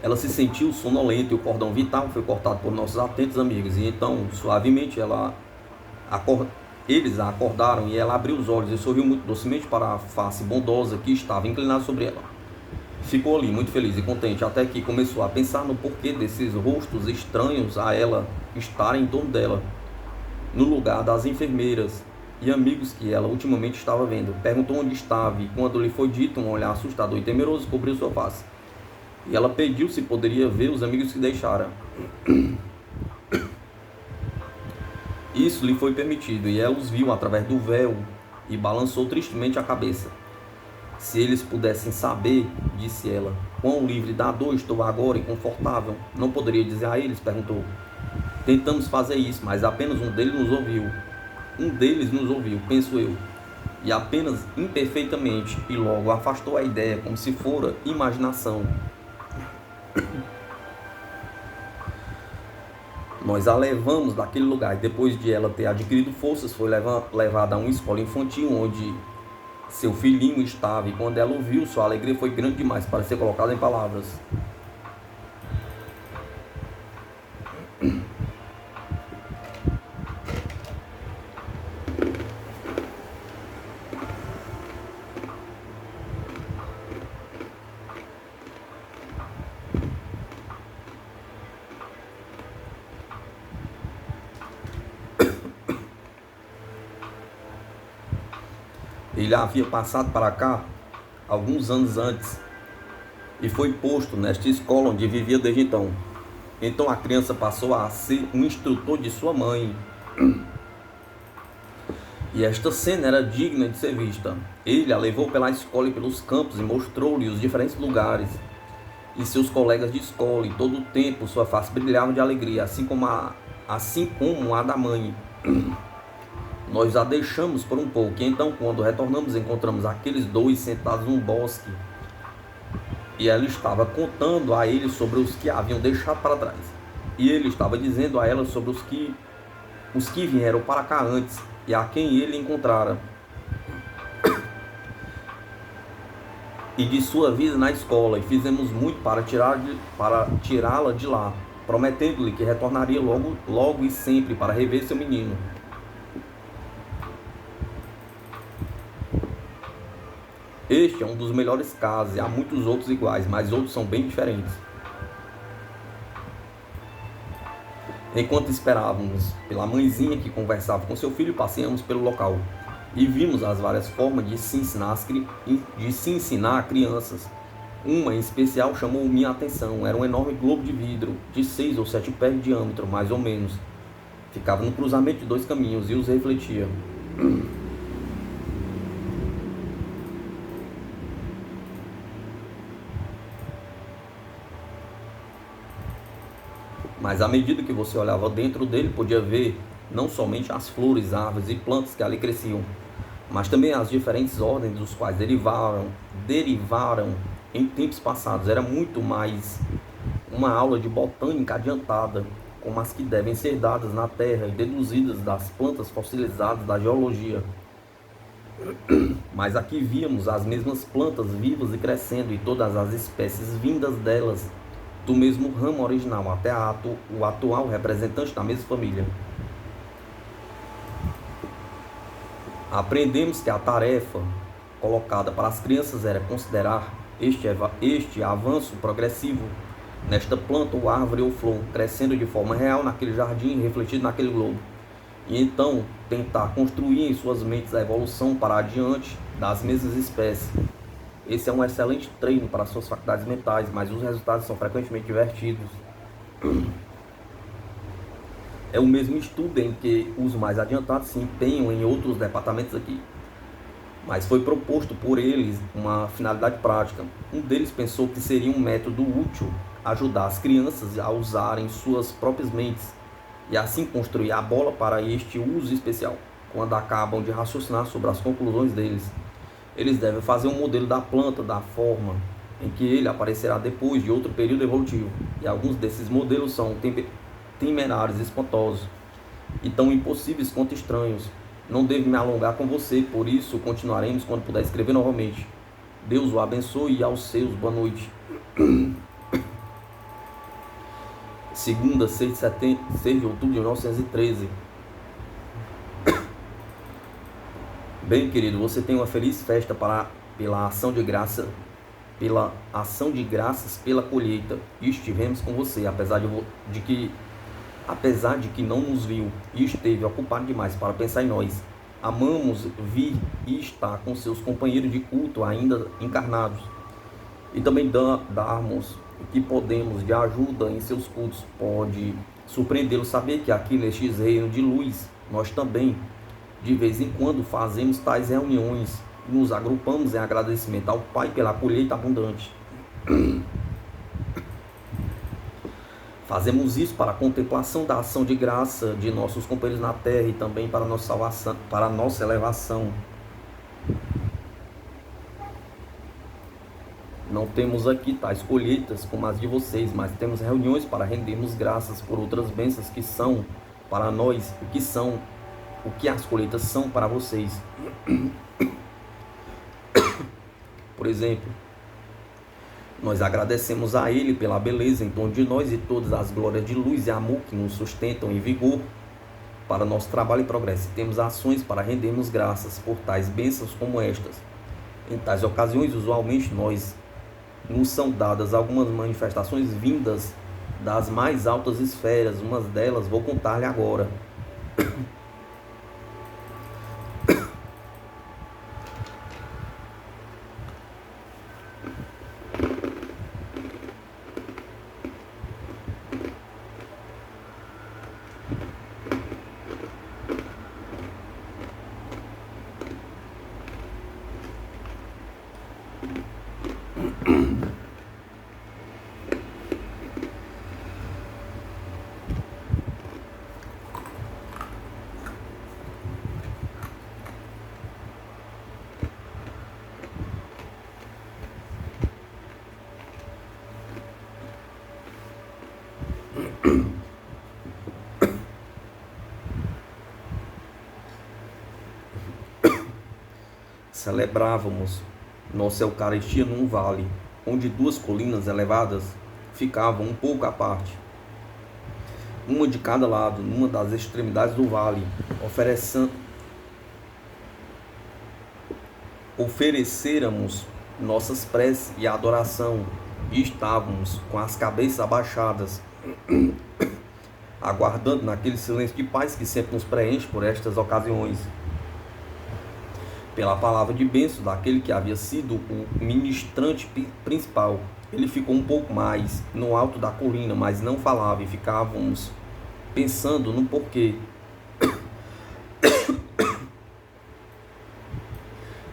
Ela se sentiu sonolenta e o cordão vital foi cortado por nossos atentos amigos, e então, suavemente, eles a acordaram e ela abriu os olhos e sorriu muito docemente para a face bondosa que estava inclinada sobre ela. Ficou ali muito feliz e contente, até que começou a pensar no porquê desses rostos estranhos a ela estarem em torno dela, no lugar das enfermeiras e amigos que ela ultimamente estava vendo. Perguntou onde estava e, quando lhe foi dito, um olhar assustador e temeroso cobriu sua face. E ela pediu se poderia ver os amigos que deixara. Isso lhe foi permitido, e ela os viu através do véu e balançou tristemente a cabeça. Se eles pudessem saber, disse ela, quão livre da dor estou agora e confortável, não poderia dizer a eles? Perguntou. Tentamos fazer isso, mas apenas um deles nos ouviu. Um deles nos ouviu, penso eu, e apenas imperfeitamente, e logo afastou a ideia como se fora imaginação. Nós a levamos daquele lugar e depois de ela ter adquirido forças, foi levada a uma escola infantil onde seu filhinho estava, e quando ela o viu, sua alegria foi grande demais para ser colocada em palavras. Ele havia passado para cá alguns anos antes e foi posto nesta escola onde vivia desde então. Então a criança passou a ser um instrutor de sua mãe. E esta cena era digna de ser vista. Ele a levou pela escola e pelos campos e mostrou-lhe os diferentes lugares e seus colegas de escola, e todo o tempo sua face brilhava de alegria, assim como a da mãe. Nós a deixamos por um pouco, e então, quando retornamos, encontramos aqueles dois sentados num bosque, e ela estava contando a eles sobre os que haviam deixado para trás, e ele estava dizendo a ela sobre os que vieram para cá antes, e a quem ele encontrara, e de sua vida na escola, e fizemos muito para tirá-la de lá, prometendo-lhe que retornaria logo e sempre para rever seu menino. Este é um dos melhores casos, e há muitos outros iguais, mas outros são bem diferentes. Enquanto esperávamos pela mãezinha que conversava com seu filho, passeamos pelo local e vimos as várias formas de se ensinar a crianças. Uma em especial chamou minha atenção. Era um enorme globo de vidro de 6 ou 7 pés de diâmetro, mais ou menos. Ficava no cruzamento de 2 caminhos e os refletia. Mas à medida que você olhava dentro dele, podia ver não somente as flores, árvores e plantas que ali cresciam, mas também as diferentes ordens dos quais derivaram em tempos passados. Era muito mais uma aula de botânica adiantada, como as que devem ser dadas na terra e deduzidas das plantas fossilizadas da geologia. Mas aqui víamos as mesmas plantas vivas e crescendo, e todas as espécies vindas delas, do mesmo ramo original, até o atual representante da mesma família. Aprendemos que a tarefa colocada para as crianças era considerar este avanço progressivo nesta planta ou árvore ou flor, crescendo de forma real naquele jardim, refletido naquele globo, e então tentar construir em suas mentes a evolução para adiante das mesmas espécies. Esse é um excelente treino para suas faculdades mentais, mas os resultados são frequentemente divertidos. É o mesmo estudo em que os mais adiantados se empenham em outros departamentos aqui, mas foi proposto por eles uma finalidade prática. Um deles pensou que seria um método útil ajudar as crianças a usarem suas próprias mentes e assim construir a bola para este uso especial. Quando acabam de raciocinar sobre as conclusões deles, eles devem fazer um modelo da planta da forma em que ele aparecerá depois de outro período evolutivo. E alguns desses modelos são temerários, espantosos e tão impossíveis quanto estranhos. Não devo me alongar com você, por isso continuaremos quando puder escrever novamente. Deus o abençoe e aos seus boa noite. Segunda, 6 de outubro de 1913. Bem, querido, você tem uma feliz festa pela ação de graças pela colheita. E estivemos com você, apesar de que não nos viu e esteve ocupado demais para pensar em nós. Amamos vir e estar com seus companheiros de culto ainda encarnados, e também darmos o que podemos de ajuda em seus cultos. Pode surpreendê-lo saber que aqui neste reino de luz nós também De vez em quando fazemos tais reuniões e nos agrupamos em agradecimento ao Pai pela colheita abundante. Fazemos isso para a contemplação da ação de graça de nossos companheiros na terra e também para a nossa salvação, para a nossa elevação. Não temos aqui tais colheitas como as de vocês, mas temos reuniões para rendermos graças por outras bênçãos que são para nós, o que as colheitas são para vocês. Por exemplo, nós agradecemos a Ele pela beleza em torno de nós e todas as glórias de luz e amor que nos sustentam em vigor para nosso trabalho e progresso. Temos ações para rendermos graças por tais bênçãos como estas. Em tais ocasiões, usualmente, nos são dadas algumas manifestações vindas das mais altas esferas. Umas delas vou contar-lhe agora. Celebrávamos nossa Eucaristia num vale, onde duas colinas elevadas ficavam um pouco à parte, uma de cada lado, numa das extremidades do vale, oferecêramos nossas preces e adoração, e estávamos com as cabeças abaixadas, aguardando naquele silêncio de paz que sempre nos preenche por estas ocasiões. Pela palavra de bênção daquele que havia sido o ministrante principal, ele ficou um pouco mais no alto da colina, mas não falava, e ficávamos pensando no porquê.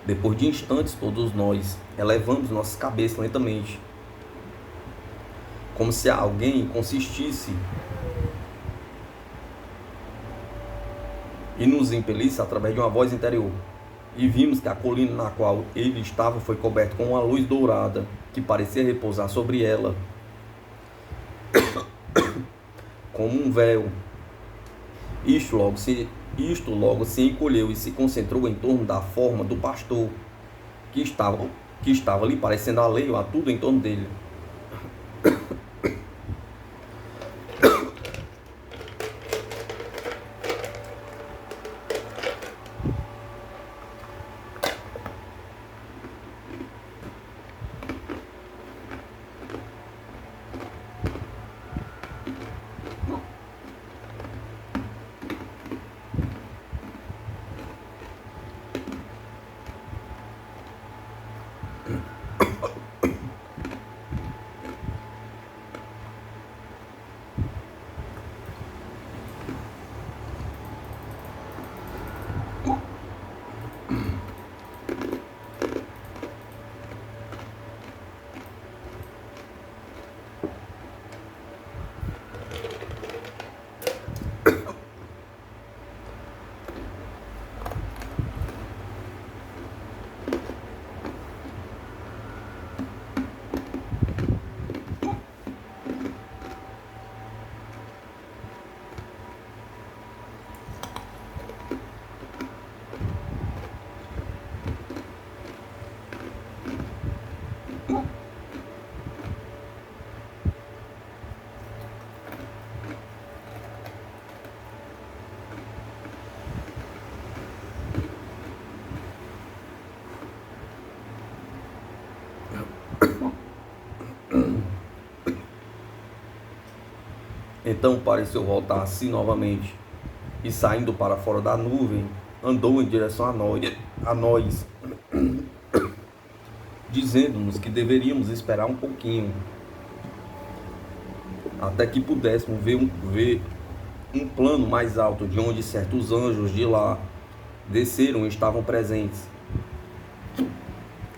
Depois de instantes, todos nós elevamos nossas cabeças lentamente, como se alguém consistisse e nos impelisse através de uma voz interior. E vimos que a colina na qual ele estava foi coberta com uma luz dourada que parecia repousar sobre ela como um véu. Isto logo se encolheu e se concentrou em torno da forma do pastor que estava ali, parecendo alheio a tudo em torno dele. Então pareceu voltar a si novamente, e saindo para fora da nuvem, andou em direção a nós, dizendo-nos que deveríamos esperar um pouquinho, até que pudéssemos ver um plano mais alto, de onde certos anjos de lá desceram e estavam presentes.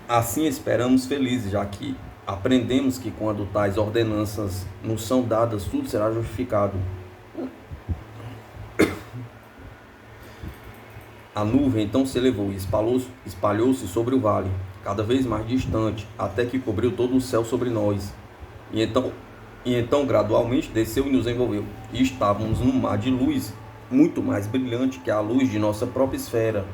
Assim esperamos felizes, já que aprendemos que quando tais ordenanças nos são dadas, tudo será justificado. A nuvem então se elevou e espalhou-se sobre o vale, cada vez mais distante, até que cobriu todo o céu sobre nós. E então gradualmente desceu e nos envolveu. E estávamos num mar de luz, muito mais brilhante que a luz de nossa própria esfera.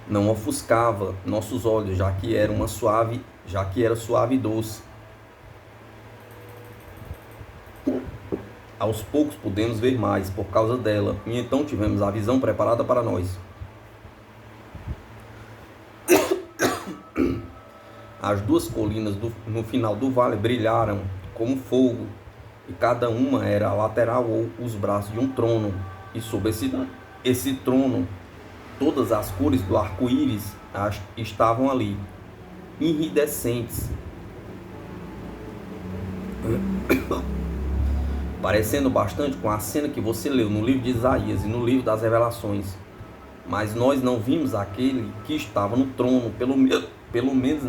Não ofuscava nossos olhos, já que era suave e doce. Aos poucos pudemos ver mais por causa dela, e então tivemos a visão preparada para nós. As duas colinas no final do vale brilharam como fogo, e cada uma era a lateral ou os braços de um trono, e sob esse trono todas as cores do arco-íris estavam ali, iridescentes, parecendo bastante com a cena que você leu no livro de Isaías e no livro das Revelações. Mas nós não vimos aquele que estava no trono, pelo menos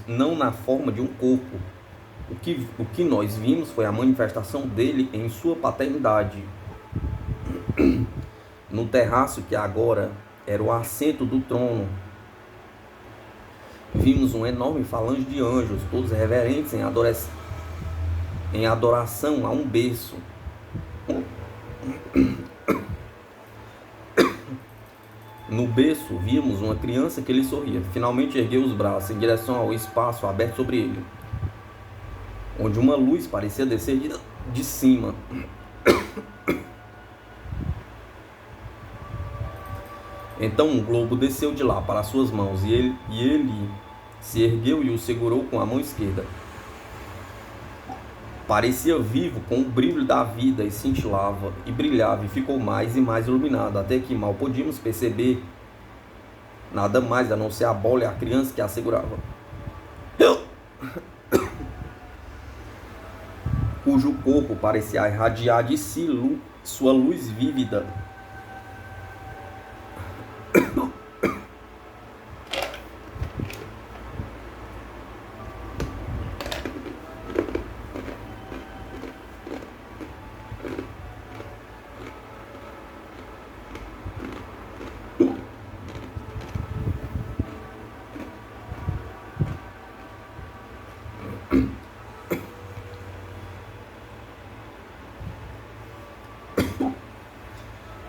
não na forma de um corpo. O que nós vimos foi a manifestação dele em sua paternidade. No terraço que agora era o assento do trono, vimos uma enorme falange de anjos, todos reverentes em adoração a um berço. No berço vimos uma criança que lhe sorria. Finalmente ergueu os braços em direção ao espaço aberto sobre ele, onde uma luz parecia descer de cima. Então um globo desceu de lá para suas mãos, e ele se ergueu e o segurou com a mão esquerda. Parecia vivo com o brilho da vida e cintilava e brilhava e ficou mais e mais iluminado, até que mal podíamos perceber nada mais a não ser a bola e a criança que a segurava, cujo corpo parecia irradiar de si sua luz vívida.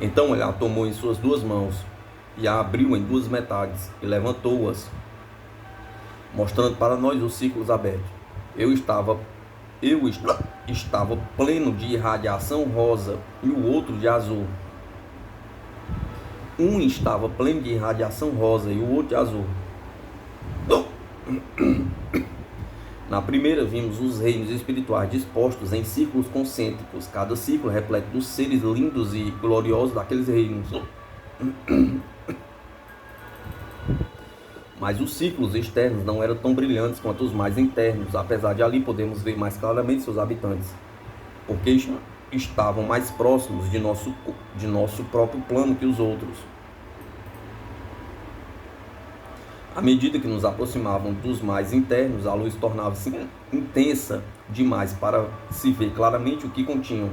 Então ele a tomou em suas duas mãos e a abriu em duas metades e levantou-as, mostrando para nós os círculos abertos. Eu estava pleno de irradiação rosa e o outro de azul. Um estava pleno de irradiação rosa e o outro de azul. Na primeira vimos os reinos espirituais dispostos em círculos concêntricos, cada círculo repleto dos seres lindos e gloriosos daqueles reinos. Mas os círculos externos não eram tão brilhantes quanto os mais internos, apesar de ali podermos ver mais claramente seus habitantes, porque estavam mais próximos de nosso próprio plano que os outros. À medida que nos aproximavam dos mais internos, a luz tornava-se intensa demais para se ver claramente o que continham,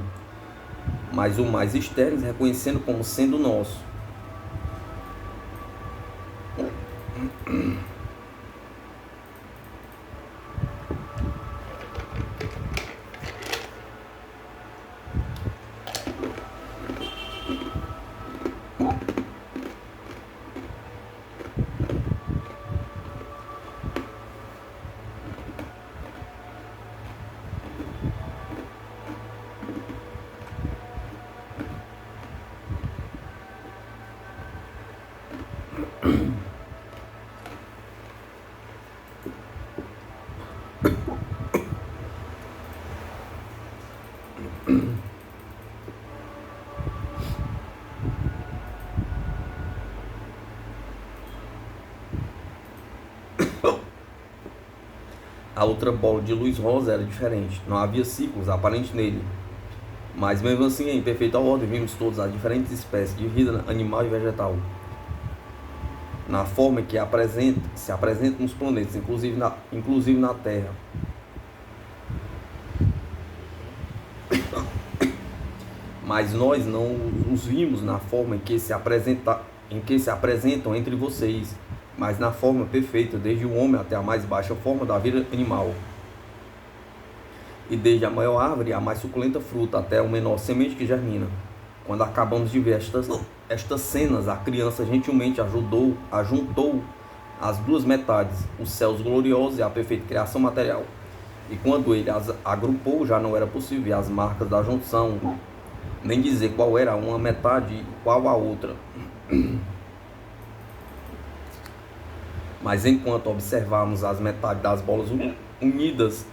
mas o mais externos reconhecendo como sendo nosso. A outra bola de luz rosa era diferente, não havia círculos aparentes nele, Mas mesmo assim, em perfeita ordem, vimos todas as diferentes espécies de vida animal e vegetal, na forma que se apresentam nos planetas, inclusive na Terra. Mas nós não os vimos na forma em que se apresentam entre vocês, mas na forma perfeita, desde o homem até a mais baixa forma da vida animal, e desde a maior árvore a mais suculenta fruta até a menor semente que germina. Quando acabamos de ver estas cenas, a criança gentilmente ajuntou as duas metades, os céus gloriosos e a perfeita criação material. E quando ele as agrupou, já não era possível ver as marcas da junção, nem dizer qual era uma metade e qual a outra. Mas enquanto observávamos as metades das bolas unidas,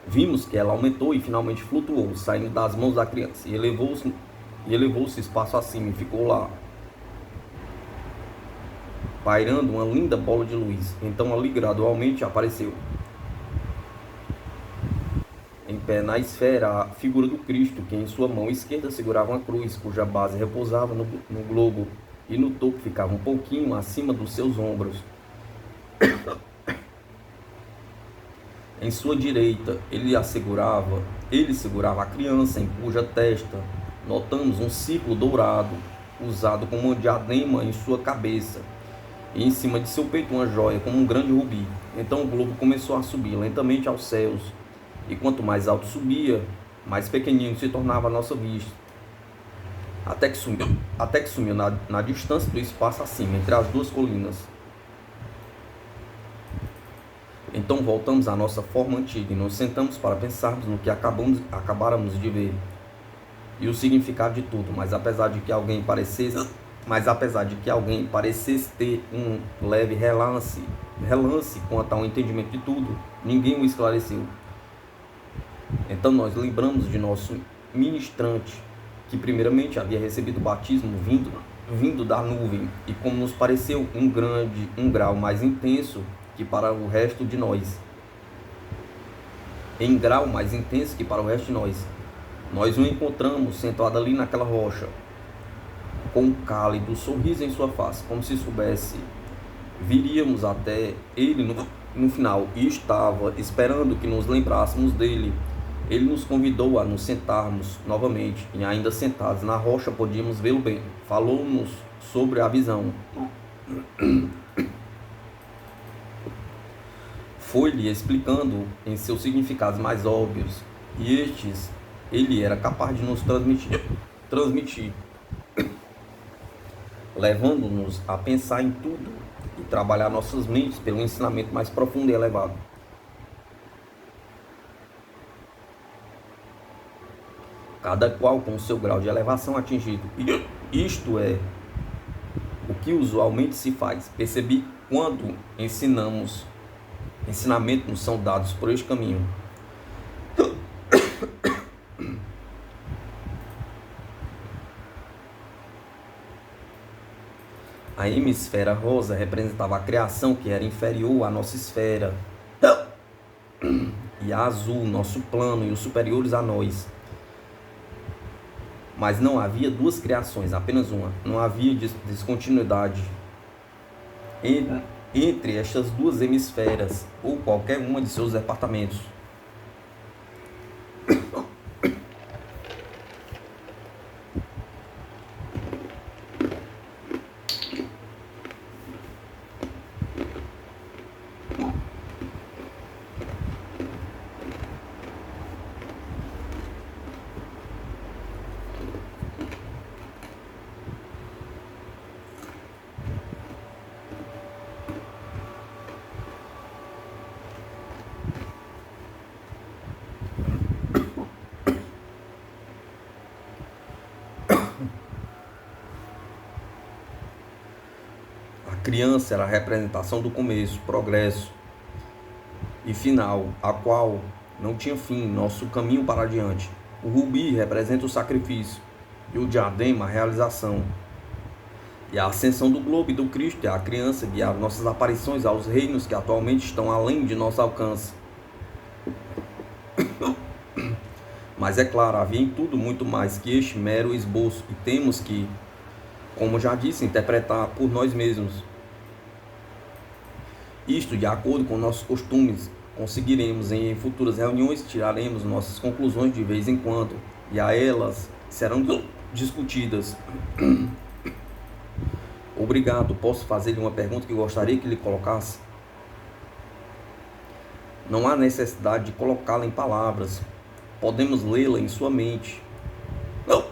vimos que ela aumentou e finalmente flutuou, saindo das mãos da criança, e elevou-se espaço acima e ficou lá, pairando uma linda bola de luz. Então ali gradualmente apareceu, em pé na esfera, a figura do Cristo, que em sua mão esquerda segurava uma cruz, cuja base repousava no globo, e no topo ficava um pouquinho acima dos seus ombros. Em sua direita, ele segurava a criança, em cuja testa notamos um círculo dourado, usado como um diadema em sua cabeça, e em cima de seu peito uma joia, como um grande rubi. Então o globo começou a subir lentamente aos céus, e quanto mais alto subia, mais pequenino se tornava a nossa vista, até que sumiu na distância do espaço acima, entre as duas colinas. Então voltamos à nossa forma antiga e nos sentamos para pensarmos no que acabáramos de ver e o significado de tudo. Mas apesar de que alguém parecesse ter um leve relance quanto ao entendimento de tudo, ninguém o esclareceu. Então nós lembramos de nosso ministrante, que primeiramente havia recebido o batismo vindo da nuvem, e como nos pareceu um grau mais intenso que para o resto de nós. Em grau mais intenso que para o resto de nós. Nós o encontramos sentado ali naquela rocha, com um cálido sorriso em sua face, como se soubesse, viríamos até ele no final, e estava esperando que nos lembrássemos dele. Ele nos convidou a nos sentarmos novamente, e ainda sentados na rocha podíamos vê-lo bem. Falou-nos sobre a visão. Foi-lhe explicando em seus significados mais óbvios, e estes ele era capaz de nos transmitir, levando-nos a pensar em tudo e trabalhar nossas mentes pelo ensinamento mais profundo e elevado. Cada qual com o seu grau de elevação atingido. Isto é o que usualmente se faz. Percebi quando ensinamentos nos são dados por este caminho. A hemisfera rosa representava a criação, que era inferior à nossa esfera, e a azul, nosso plano, e os superiores a nós. Mas não havia duas criações, apenas uma. Não havia descontinuidade entre estas duas hemisferas, ou qualquer uma de seus departamentos. A criança era a representação do começo, progresso e final, a qual não tinha fim, nosso caminho para adiante. O rubi representa o sacrifício, e o diadema a realização. E a ascensão do globo e do Cristo é a criança guiar nossas aparições aos reinos que atualmente estão além de nosso alcance. Mas é claro, havia em tudo muito mais que este mero esboço, e temos que, como já disse, interpretar por nós mesmos. Isto, de acordo com nossos costumes, conseguiremos em futuras reuniões, tiraremos nossas conclusões de vez em quando, e a elas serão discutidas. Obrigado. Posso fazer-lhe uma pergunta que gostaria que lhe colocasse? Não há necessidade de colocá-la em palavras. Podemos lê-la em sua mente. Não.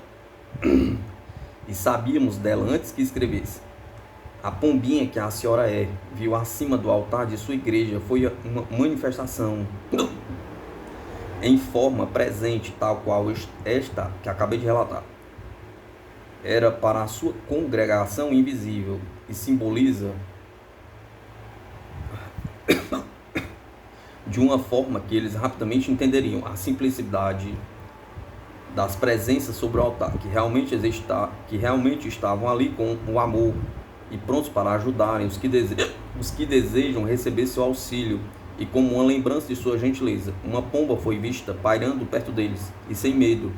E sabíamos dela antes que escrevesse. A pombinha que a senhora viu acima do altar de sua igreja foi uma manifestação em forma presente, tal qual esta que acabei de relatar. Era para a sua congregação invisível e simboliza de uma forma que eles rapidamente entenderiam a simplicidade das presenças sobre o altar, que realmente estavam ali com o amor e prontos para ajudarem os que desejam receber seu auxílio, e como uma lembrança de sua gentileza, uma pomba foi vista pairando perto deles, e sem medo.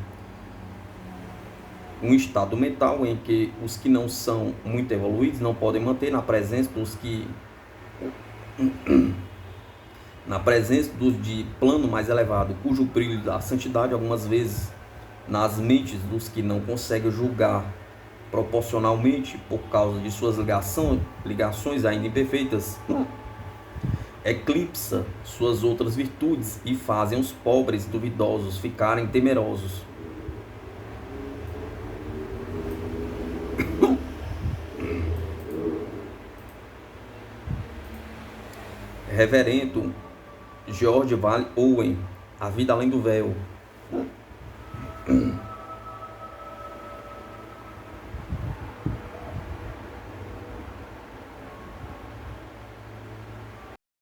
Um estado mental em que os que não são muito evoluídos não podem manter na presença dos de plano mais elevado, cujo brilho da santidade algumas vezes nas mentes dos que não conseguem julgar proporcionalmente por causa de suas ligações ainda imperfeitas, eclipsa suas outras virtudes e fazem os pobres duvidosos ficarem temerosos. Reverendo George Vale Owen, A Vida Além do Véu.